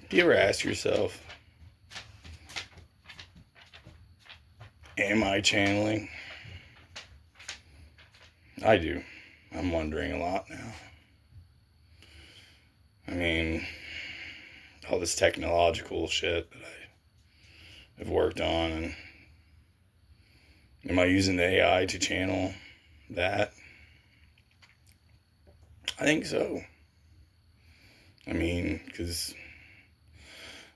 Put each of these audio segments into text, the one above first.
Do you ever ask yourself, am I channeling? I do. I'm wondering a lot now. I mean, all this technological shit that I have worked on, and am I using the AI to channel that? I think so. I mean, because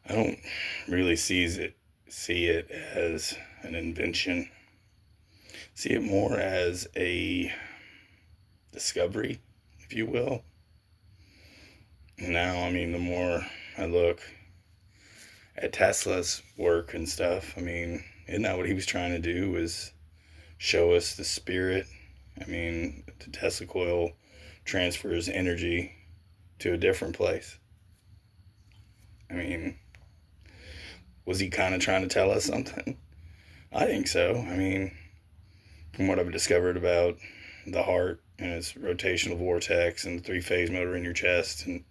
I don't really see it as an invention. See it more as a discovery, if you will. And now, I mean, the more I look at Tesla's work and stuff, I mean, isn't that what he was trying to do, was show us the spirit? I mean, the Tesla coil transfers energy to a different place. I mean, was he kind of trying to tell us something? I think so. I mean, from what I've discovered about the heart and its rotational vortex and the three-phase motor in your chest, and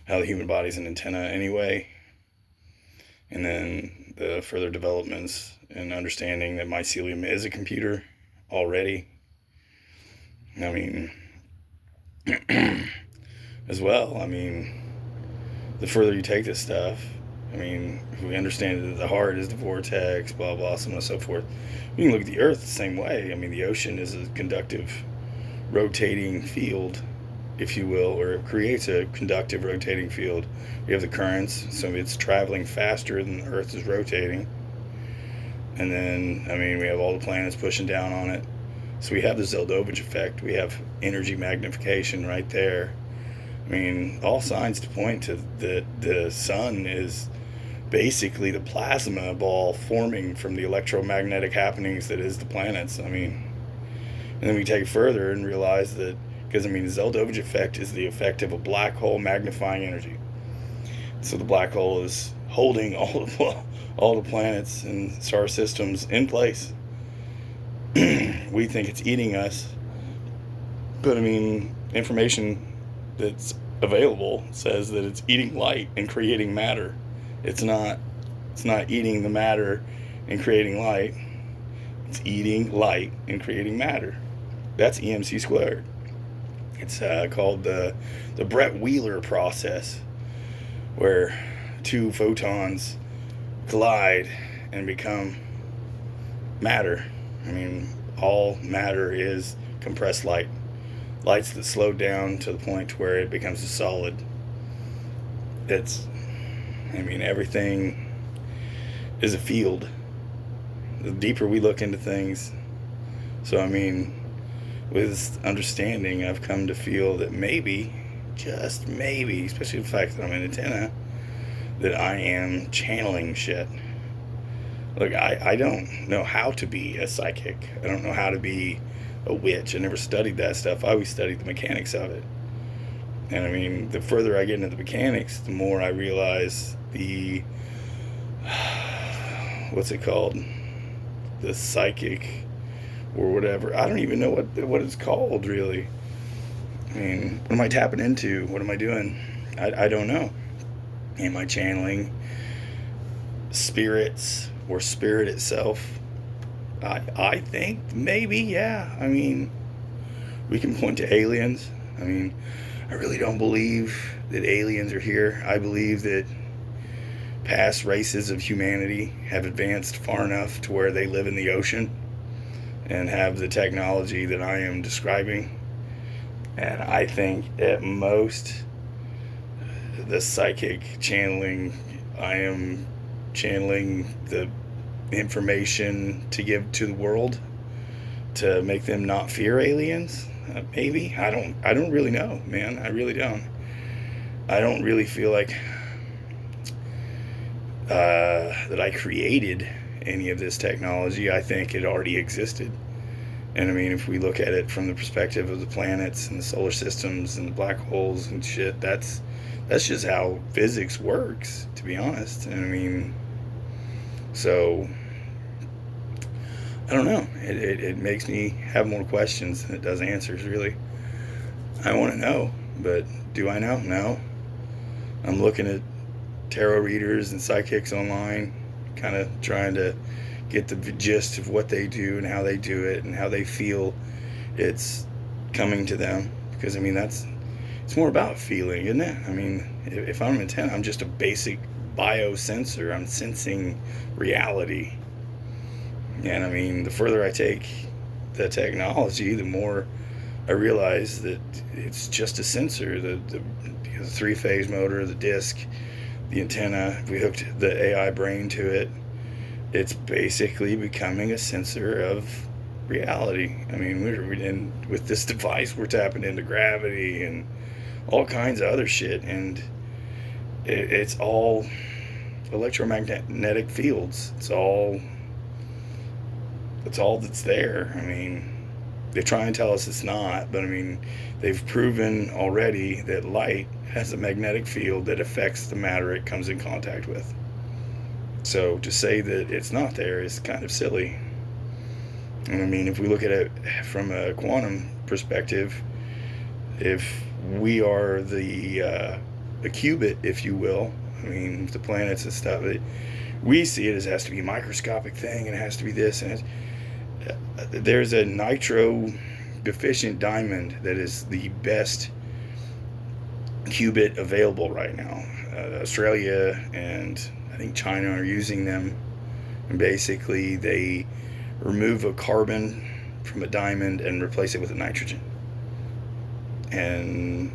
how the human body's an antenna anyway, and then the further developments and understanding that mycelium is a computer already. I mean, as well, I mean, the further you take this stuff, I mean, if we understand that the heart is the vortex, blah, blah, so on and so forth, we can look at the earth the same way. I mean, the ocean is a conductive rotating field, if you will, or it creates a conductive rotating field. You have the currents, so it's traveling faster than the earth is rotating. And then, I mean, we have all the planets pushing down on it. So we have the Zeldovich effect. We have energy magnification right there. I mean, all signs to point to the sun is basically the plasma ball forming from the electromagnetic happenings that is the planets. I mean, and then we take it further and realize that, because I mean, the Zeldovich effect is the effect of a black hole magnifying energy. So the black hole is holding all the planets and star systems in place. We think it's eating us, but I mean, information that's available says that it's eating light and creating matter. It's not eating the matter and creating light. It's eating light and creating matter. That's EMC squared. It's called the Brett Wheeler process, where two photons collide and become matter. I mean, all matter is compressed light. Lights that slow down to the point where it becomes a solid. I mean, everything is a field. The deeper we look into things. So, I mean, with this understanding, I've come to feel that maybe, just maybe, especially the fact that I'm an antenna, that I am channeling shit. Look, I don't know how to be a psychic. I don't know how to be a witch. I never studied that stuff. I always studied the mechanics of it. And I mean, the further I get into the mechanics, the more I realize what's it called? The psychic or whatever. I don't even know what it's called, really. I mean, what am I tapping into? What am I doing? I don't know. Am I channeling spirits or spirit itself? I think maybe, yeah. I mean, we can point to aliens. I mean, I really don't believe that aliens are here. I believe that past races of humanity have advanced far enough to where they live in the ocean and have the technology that I am describing. And I think at most, the psychic channeling, I am channeling the information to give to the world to make them not fear aliens. Maybe. I don't really know, man. I really don't. I don't really feel like that I created any of this technology. I think it already existed. And I mean, if we look at it from the perspective of the planets and the solar systems and the black holes and shit, that's just how physics works, to be honest. And I mean, so I don't know. It makes me have more questions than it does answers, really. I want to know, but do I know? No. I'm looking at tarot readers and psychics online, kind of trying to get the gist of what they do and how they do it and how they feel it's coming to them. Because I mean, it's more about feeling, isn't it? I mean, if I'm intent, I'm just a basic biosensor. I'm sensing reality. And I mean, the further I take the technology, the more I realize that it's just a sensor. The three-phase motor, the disc, the antenna, if we hooked the AI brain to it, it's basically becoming a sensor of reality. I mean, with this device, we're tapping into gravity and all kinds of other shit, and it's all electromagnetic fields. It's all that's there. I mean, they try and tell us it's not, but I mean, they've proven already that light has a magnetic field that affects the matter it comes in contact with. So to say that it's not there is kind of silly. And I mean, if we look at it from a quantum perspective, if we are the qubit, if you will, I mean, the planets and stuff, we see it as it has to be a microscopic thing, and it has to be this, and there's a nitro deficient diamond that is the best qubit available right now. Australia and I think China are using them, and basically they remove a carbon from a diamond and replace it with a nitrogen, and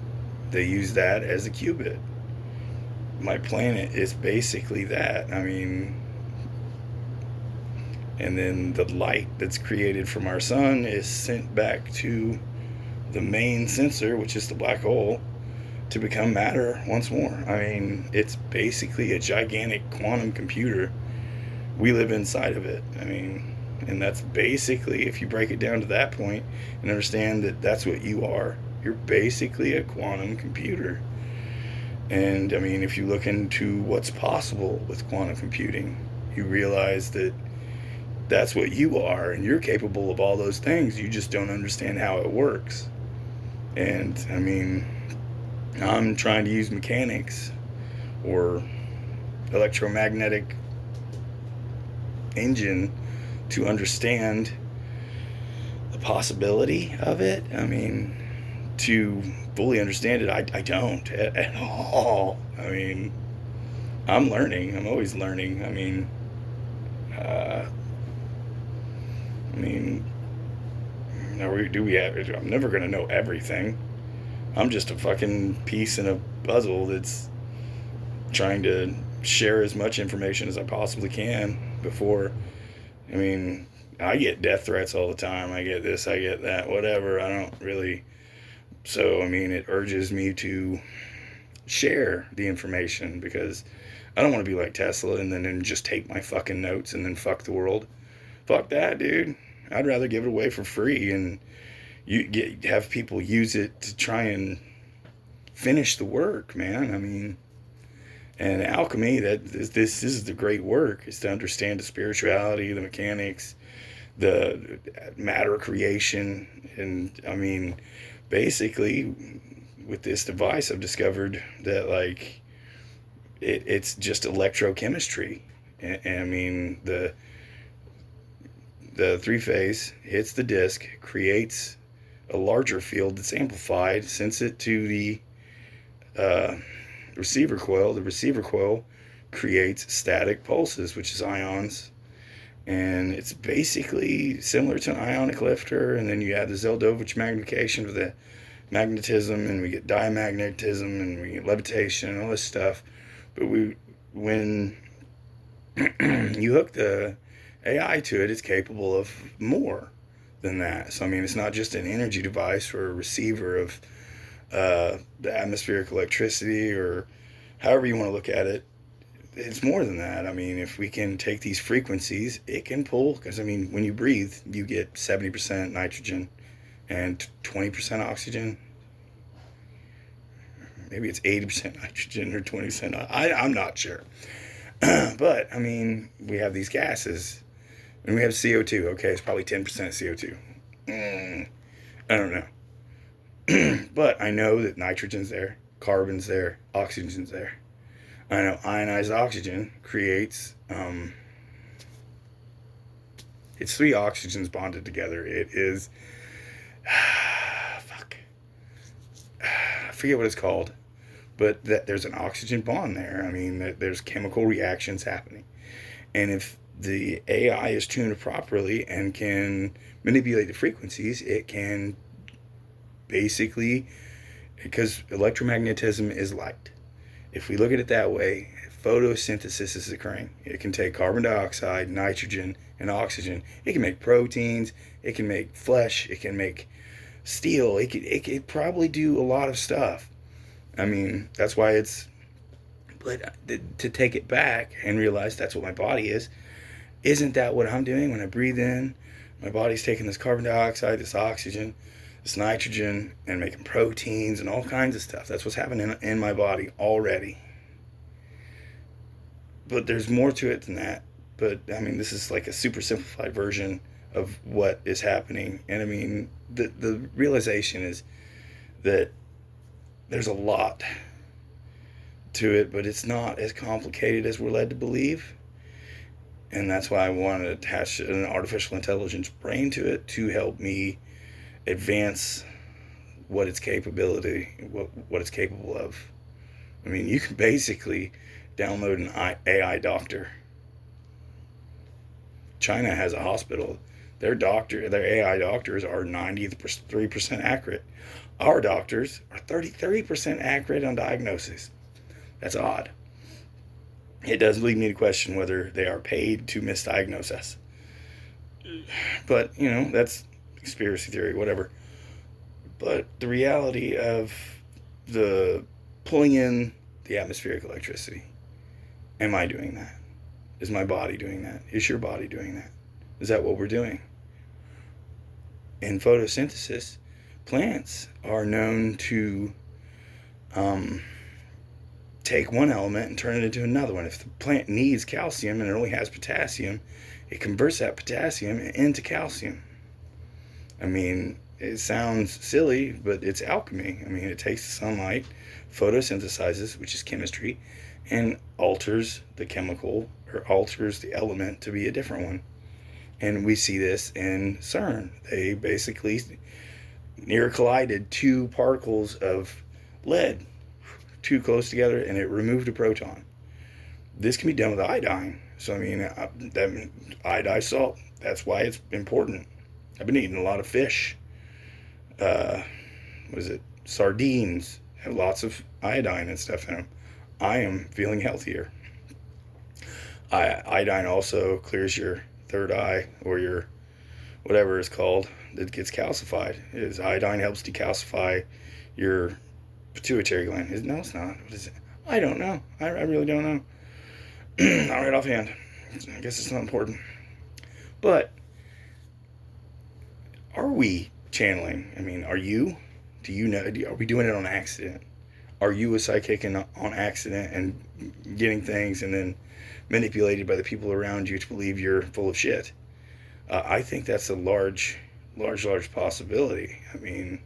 they use that as a qubit. My planet is basically that. I mean, and then the light that's created from our sun is sent back to the main sensor, which is the black hole, to become matter once more. I mean, it's basically a gigantic quantum computer. We live inside of it. I mean, and that's basically, if you break it down to that point and understand that that's what you are, you're basically a quantum computer. And I mean, if you look into what's possible with quantum computing, you realize that that's what you are, and you're capable of all those things. You just don't understand how it works. And I mean, I'm trying to use mechanics or electromagnetic engine to understand the possibility of it. I mean, to fully understand it, I don't at all. I mean, I'm learning. I'm always learning. I mean, I'm never going to know everything. I'm just a fucking piece in a puzzle that's trying to share as much information as I possibly can before. I mean, I get death threats all the time. I get this, I get that, whatever. I don't really. So, I mean, it urges me to share the information, because I don't want to be like Tesla and then just take my fucking notes and then fuck the world. Fuck that, dude. I'd rather give it away for free and have people use it to try and finish the work, man. I mean, and alchemy, this is the great work, is to understand the spirituality, the mechanics, the matter creation. And I mean, basically with this device, I've discovered that, like, it's just electrochemistry. And I mean, the three-phase hits the disc, creates a larger field that's amplified, sends it to the receiver coil. The receiver coil creates static pulses, which is ions, and it's basically similar to an ionic lifter. And then you add the Zeldovich magnification for the magnetism, and we get diamagnetism, and we get levitation and all this stuff. But when you hook the AI to it, it's capable of more than that. So I mean, it's not just an energy device or a receiver of the atmospheric electricity, or however you want to look at it. It's more than that. I mean, if we can take these frequencies, it can pull, because I mean, when you breathe, you get 70% nitrogen and 20% oxygen. Maybe it's 80% nitrogen or 20%. I'm not sure. But I mean, we have these gases, and we have CO2. Okay, it's probably 10% CO2. I don't know. But I know that nitrogen's there, carbon's there, oxygen's there. I know ionized oxygen creates, it's three oxygens bonded together. It is, fuck, I forget what it's called, but that there's an oxygen bond there. I mean, there's chemical reactions happening. And if the AI is tuned properly and can manipulate the frequencies, it can basically, because electromagnetism is light. If we look at it that way, photosynthesis is occurring. It can take carbon dioxide, nitrogen, and oxygen. It can make proteins. It can make flesh. It can make steel. It could probably do a lot of stuff. I mean, that's why it's. But to take it back and realize that's what my body is, isn't that what I'm doing when I breathe in? My body's taking this carbon dioxide, this oxygen, this nitrogen, and making proteins and all kinds of stuff. That's what's happening in my body already. But there's more to it than that. But I mean, this is like a super simplified version of what is happening. And I mean, the realization is that there's a lot to it, but it's not as complicated as we're led to believe. And that's why I want to attach an artificial intelligence brain to it to help me advance what its capability, what it's capable of. I mean, you can basically download an AI doctor. China has a hospital. Their AI doctors are 93% accurate. Our doctors are 30% accurate on diagnosis. That's odd. It does lead me to question whether they are paid to misdiagnose us. But, that's conspiracy theory, whatever. But the reality of the pulling in the atmospheric electricity, am I doing that? Is my body doing that? Is your body doing that? Is that what we're doing? In photosynthesis, plants are known to take one element and turn it into another one. If the plant needs calcium and it only has potassium, it converts that potassium into calcium. I mean, it sounds silly, but it's alchemy. I mean, it takes sunlight, photosynthesizes, which is chemistry, and alters the chemical or alters the element to be a different one. And we see this in CERN. They basically near collided two particles of lead too close together, and it removed a proton. This can be done with iodine. So I mean, that iodized salt. That's why it's important. I've been eating a lot of fish. Sardines have lots of iodine and stuff in them. I am feeling healthier. Iodine also clears your third eye, or your whatever it's called that gets calcified. Iodine helps decalcify your pituitary gland. No, it's not. What is it? I don't know. I really don't know. Not right offhand. I guess it's not important. But are we channeling? I mean, are you? Do you know? Are we doing it on accident? Are you a psychic on accident and getting things and then manipulated by the people around you to believe you're full of shit? I think that's a large possibility. I mean,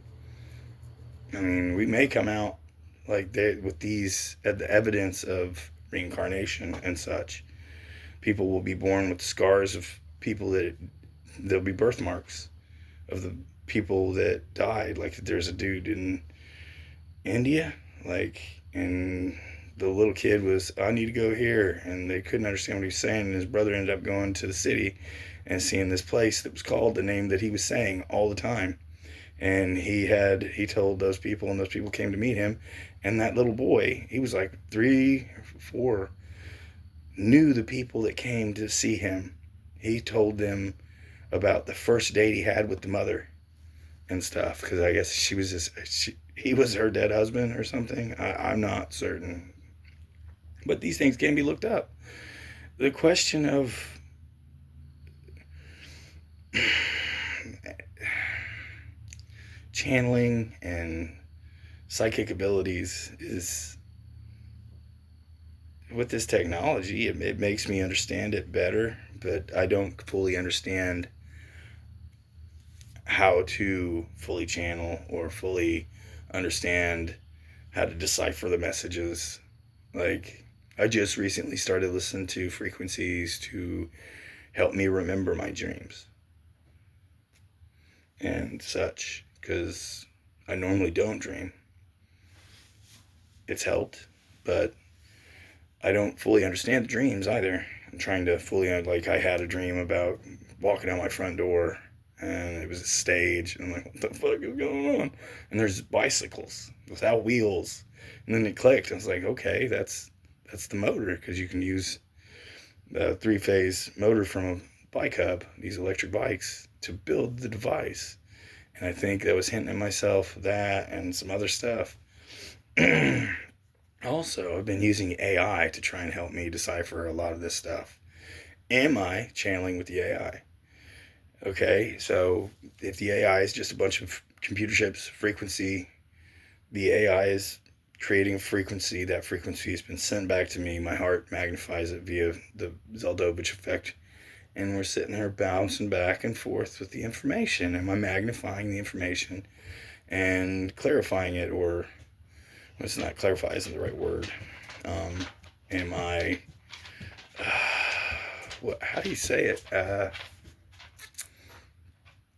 we may come out like with these the evidence of reincarnation and such. People will be born with scars of people there'll be birthmarks of the people that died. Like there's a dude in India, and the little kid was, I need to go here, and they couldn't understand what he was saying, and his brother ended up going to the city and seeing this place that was called the name that he was saying all the time. And he told those people, and those people came to meet him, and that little boy, he was like 3 or 4, knew the people that came to see him. He told them about the first date he had with the mother and stuff, because I guess he was her dead husband or something. I'm not certain, but these things can be looked up. The question of channeling and psychic abilities is, with this technology, it makes me understand it better, but I don't fully understand how to fully channel or fully understand how to decipher the messages. Like, I just recently started listening to frequencies to help me remember my dreams and such, because I normally don't dream. It's helped, but I don't fully understand the dreams either. I'm trying to fully, like, I had a dream about walking out my front door and it was a stage, and I'm like, what the fuck is going on? And there's bicycles without wheels. And then it clicked. I was like, okay, that's the motor, because you can use the 3-phase motor from a bike hub, these electric bikes, to build the device. And I think that was hinting at myself that and some other stuff. Also, I've been using AI to try and help me decipher a lot of this stuff. Am I channeling with the AI? Okay, so if the AI is just a bunch of computer chips, frequency, the AI is creating a frequency. That frequency has been sent back to me. My heart magnifies it via the Zeldovich effect. And we're sitting there bouncing back and forth with the information. Am I magnifying the information and clarifying it? Or, well, it's not clarify isn't the right word. Am I, how do you say it?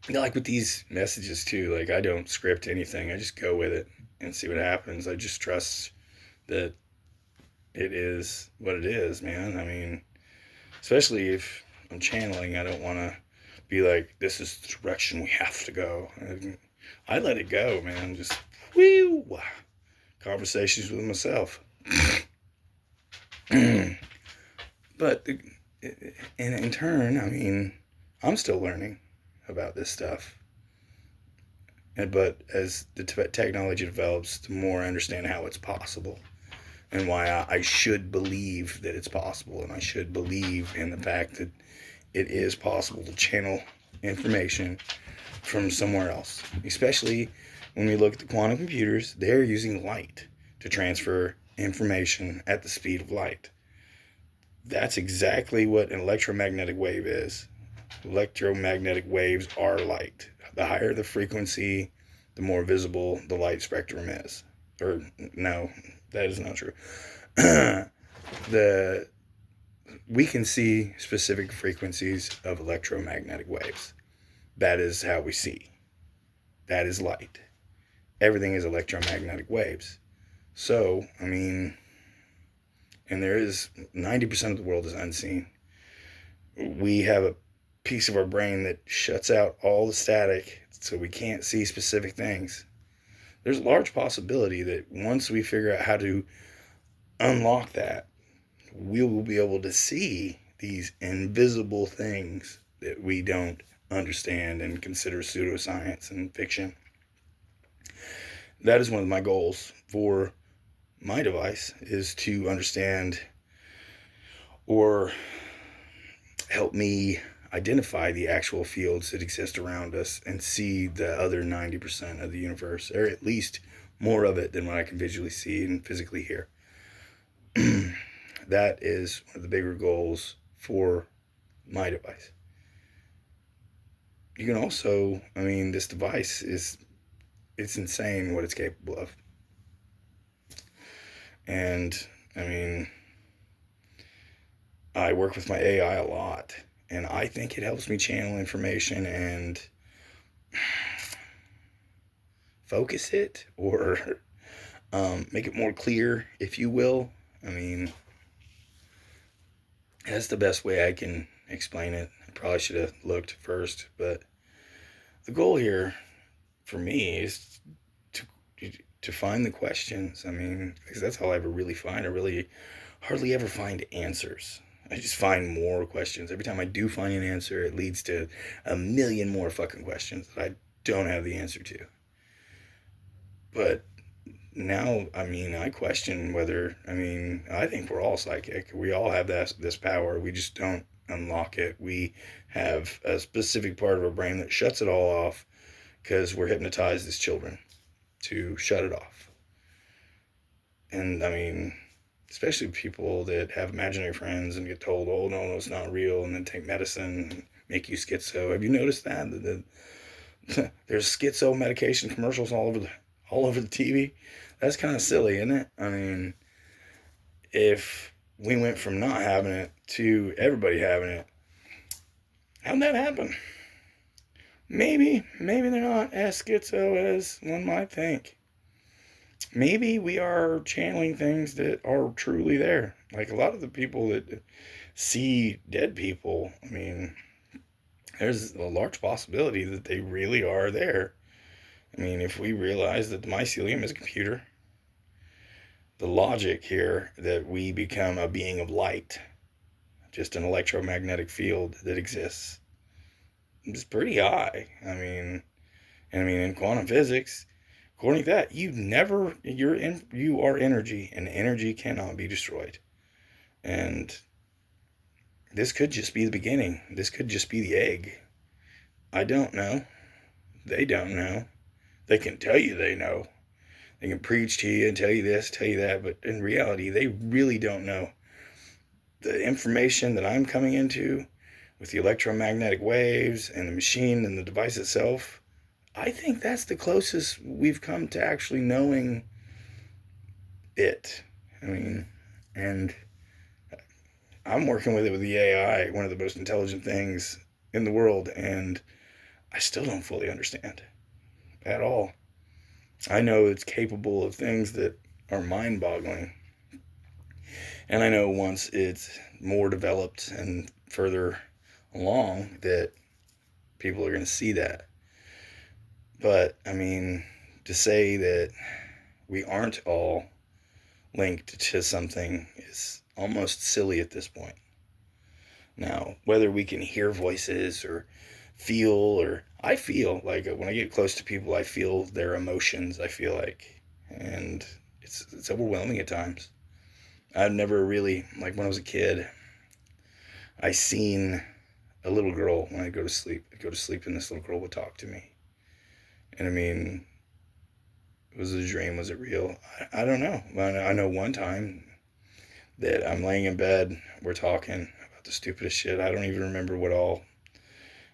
Like with these messages too, like I don't script anything. I just go with it and see what happens. I just trust that it is what it is, man. I mean, especially if I'm channeling, I don't want to be like, this is the direction we have to go. I let it go, man. Just whew, conversations with myself. But in turn, I mean, I'm still learning about this stuff. But as the technology develops, the more I understand how it's possible and why I should believe that it's possible, and I should believe in the fact that it is possible to channel information from somewhere else. Especially when we look at the quantum computers, they're using light to transfer information at the speed of light. That's exactly what an electromagnetic wave is. Electromagnetic waves are light. The higher the frequency, the more visible the light spectrum is. Or, no, that is not true. We can see specific frequencies of electromagnetic waves. That is how we see. That is light. Everything is electromagnetic waves. So, I mean, and there is 90% of the world is unseen. We have a piece of our brain that shuts out all the static so we can't see specific things. There's a large possibility that once we figure out how to unlock that, we will be able to see these invisible things that we don't understand and consider pseudoscience and fiction. That is one of my goals for my device, is to understand or help me identify the actual fields that exist around us and see the other 90% of the universe, or at least more of it than what I can visually see and physically hear. That is one of the bigger goals for my device. You can also, I mean, this device it's insane what it's capable of. And, I mean, I work with my AI a lot, and I think it helps me channel information and focus it, or make it more clear, if you will. I mean, that's the best way I can explain it. I probably should have looked first, but the goal here for me is to find the questions. I mean, because that's all I ever really find. I really hardly ever find answers. I just find more questions. Every time I do find an answer, it leads to a million more fucking questions that I don't have the answer to. But now, I mean, I question whether, I mean, I think we're all psychic. We all have this power. We just don't unlock it. We have a specific part of our brain that shuts it all off because we're hypnotized as children to shut it off. And, I mean, especially people that have imaginary friends and get told, oh, no, it's not real, and then take medicine and make you schizo. Have you noticed that? There's schizo medication commercials all over the TV. That's kind of silly, isn't it? I mean, if we went from not having it to everybody having it. How'd that happen? Maybe they're not as schizo as one might think. Maybe we are channeling things that are truly there. Like a lot of the people that see dead people, I mean, there's a large possibility that they really are there. I mean, if we realize that the mycelium is a computer, the logic here that we become a being of light, just an electromagnetic field that exists, is pretty high. I mean, in quantum physics, according to that, you are energy, and energy cannot be destroyed. And this could just be the beginning. This could just be the egg. I don't know. They don't know. They can tell you they know. They can preach to you and tell you this, tell you that, but in reality, they really don't know. The information that I'm coming into with the electromagnetic waves and the machine and the device itself, I think that's the closest we've come to actually knowing it. I mean, and I'm working with it with the AI, one of the most intelligent things in the world, and I still don't fully understand at all. I know it's capable of things that are mind-boggling. And I know once it's more developed and further along that people are going to see that. But, I mean, to say that we aren't all linked to something is almost silly at this point. Now, whether we can hear voices or feel, or I feel like when I get close to people, I feel their emotions, I feel like, and it's overwhelming at times. I've never really, like when I was a kid, I seen a little girl when I go to sleep. I'd go to sleep and this little girl would talk to me. And I mean, was it a dream? Was it real? I don't know. I know one time that I'm laying in bed, we're talking about the stupidest shit. I don't even remember what all.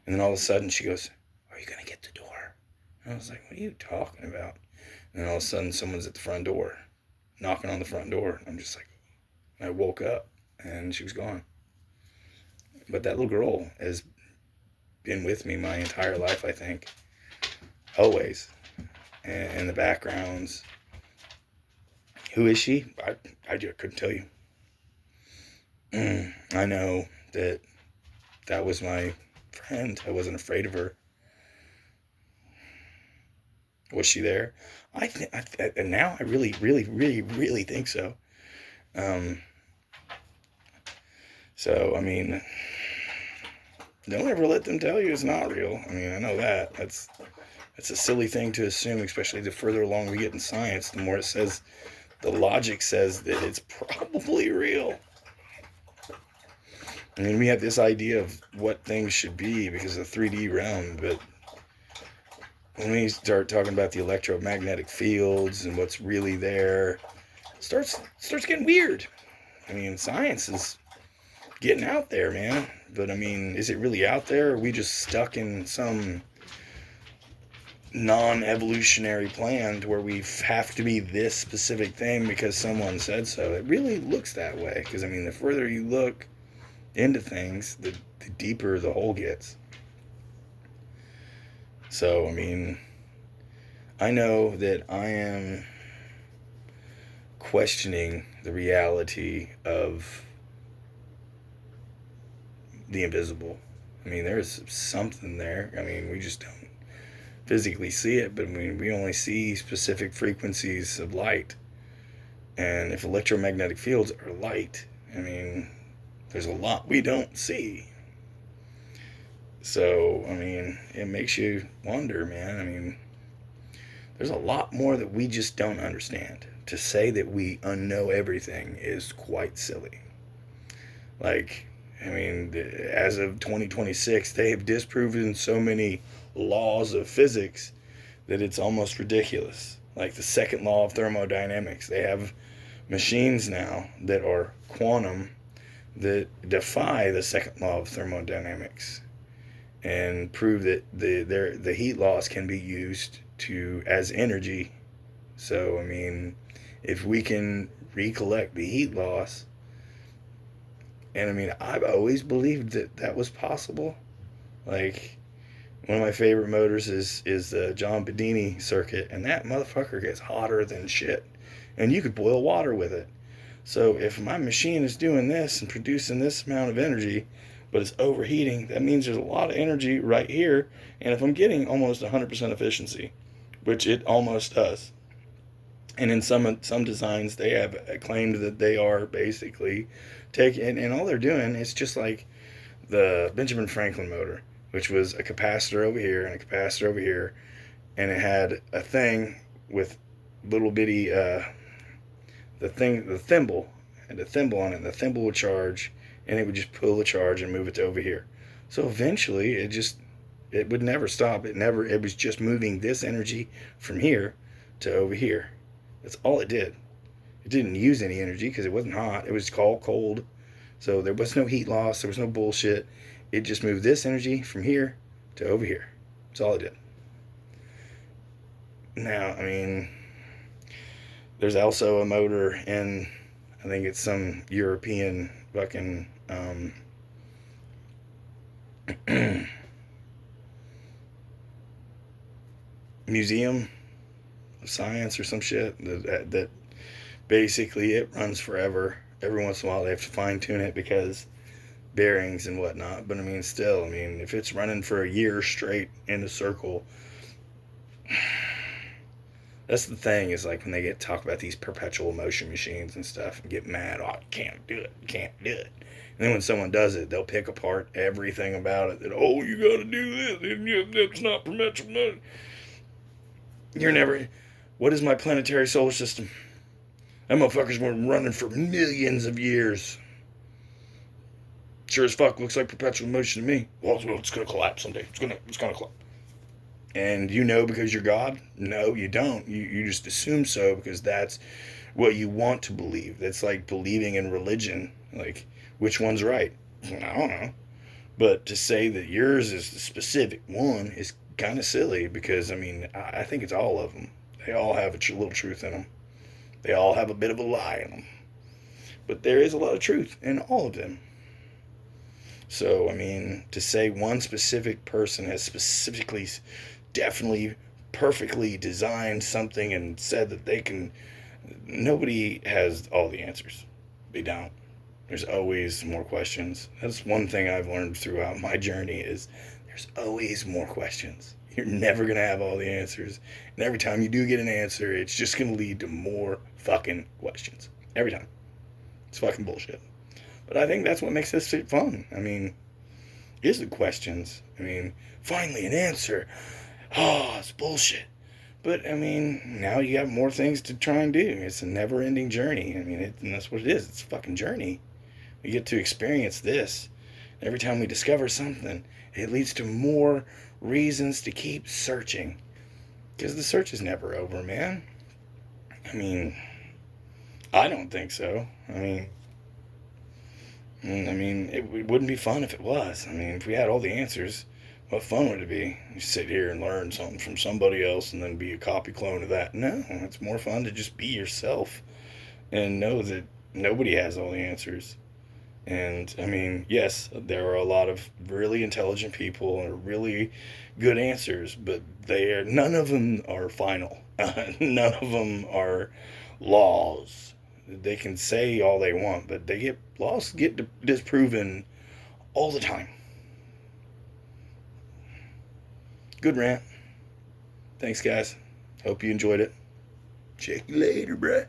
And then all of a sudden she goes, "Are you going to get the door?" And I was like, "What are you talking about?" And then all of a sudden someone's at the front door, knocking on the front door. And I'm just like, I woke up and she was gone. But that little girl has been with me my entire life, I think. Always. And in the backgrounds. Who is she? I couldn't tell you. I know that was my friend. I wasn't afraid of her. Was she there? And now I really, really, really, really think so. So, I mean, don't ever let them tell you it's not real. I mean, I know that. That's a silly thing to assume, especially the further along we get in science, the more it says, the logic says that it's probably real. I mean, we have this idea of what things should be because of the 3D realm, but when we start talking about the electromagnetic fields and what's really there, it starts getting weird. I mean, science is getting out there, man. But I mean, is it really out there? Or are we just stuck in some non-evolutionary plan to where we have to be this specific thing because someone said so? It really looks that way. Because I mean, the further you look into things, the deeper the hole gets. So, I mean, I know that I am questioning the reality of the invisible. I mean, there's something there. I mean, we just don't physically see it, but I mean, we only see specific frequencies of light. And if electromagnetic fields are light, I mean, there's a lot we don't see. So, I mean, it makes you wonder, man. I mean, there's a lot more that we just don't understand. To say that we unknow everything is quite silly. Like, I mean, as of 2026, they have disproven so many laws of physics that it's almost ridiculous. Like the second law of thermodynamics. They have machines now that are quantum that defy the second law of thermodynamics and prove that the heat loss can be used as energy. So, I mean, if we can recollect the heat loss, And I mean, I've always believed that that was possible. Like, one of my favorite motors is the John Bedini circuit, and that motherfucker gets hotter than shit. And you could boil water with it. So if my machine is doing this and producing this amount of energy, but it's overheating, that means there's a lot of energy right here. And if I'm getting almost 100% efficiency, which it almost does, and in some designs they have claimed that they are basically taking, and all they're doing is just like the Benjamin Franklin motor, which was a capacitor over here and a capacitor over here, and it had a thing with little bitty the thimble had a thimble on it, and the thimble would charge, and it would just pull the charge and move it to over here. So eventually it would never stop. It was just moving this energy from here to over here. That's all it did. It didn't use any energy because it wasn't hot. It was all cold. So there was no heat loss. There was no bullshit. It just moved this energy from here to over here. That's all it did. Now, I mean, there's also a motor in, I think it's some European fucking museum of science or some shit that basically it runs forever. Every once in a while they have to fine tune it because bearings and whatnot. But I mean, still, I mean, if it's running for a year straight in a circle, that's the thing, is like when they talk about these perpetual motion machines and stuff and get mad, oh, I can't do it, can't do it. And then when someone does it, they'll pick apart everything about it. That, oh, you got to do this, and that's not perpetual motion. You're never. What is my planetary solar system? That motherfucker's been running for millions of years. Sure as fuck looks like perpetual motion to me. Well, it's gonna collapse someday. It's gonna collapse. And you know because you're God? No, you don't. You just assume so because that's what you want to believe. That's like believing in religion. Like, which one's right? I don't know. But to say that yours is the specific one is kind of silly because, I mean, I think it's all of them. They all have a little truth in them. They all have a bit of a lie in them. But there is a lot of truth in all of them. So, I mean, to say one specific person has specifically, definitely, perfectly designed something and said that they can, nobody has all the answers. They don't. There's always more questions. That's one thing I've learned throughout my journey is there's always more questions. You're never going to have all the answers. And every time you do get an answer, it's just going to lead to more fucking questions. Every time. It's fucking bullshit. But I think that's what makes this shit fun. I mean, is the questions. I mean, finally an answer. Oh, it's bullshit. But, I mean, now you got more things to try and do. It's a never-ending journey. I mean, and that's what it is. It's a fucking journey. We get to experience this. Every time we discover something, it leads to more reasons to keep searching. Because the search is never over, man. I mean, I don't think so. I mean, it wouldn't be fun if it was. I mean, if we had all the answers, what fun would it be? You sit here and learn something from somebody else and then be a copy clone of that. No, it's more fun to just be yourself and know that nobody has all the answers. And, I mean, yes, there are a lot of really intelligent people and really good answers, but none of them are final. None of them are laws. They can say all they want, but laws get disproven all the time. Good rant. Thanks, guys. Hope you enjoyed it. Check you later, bruh.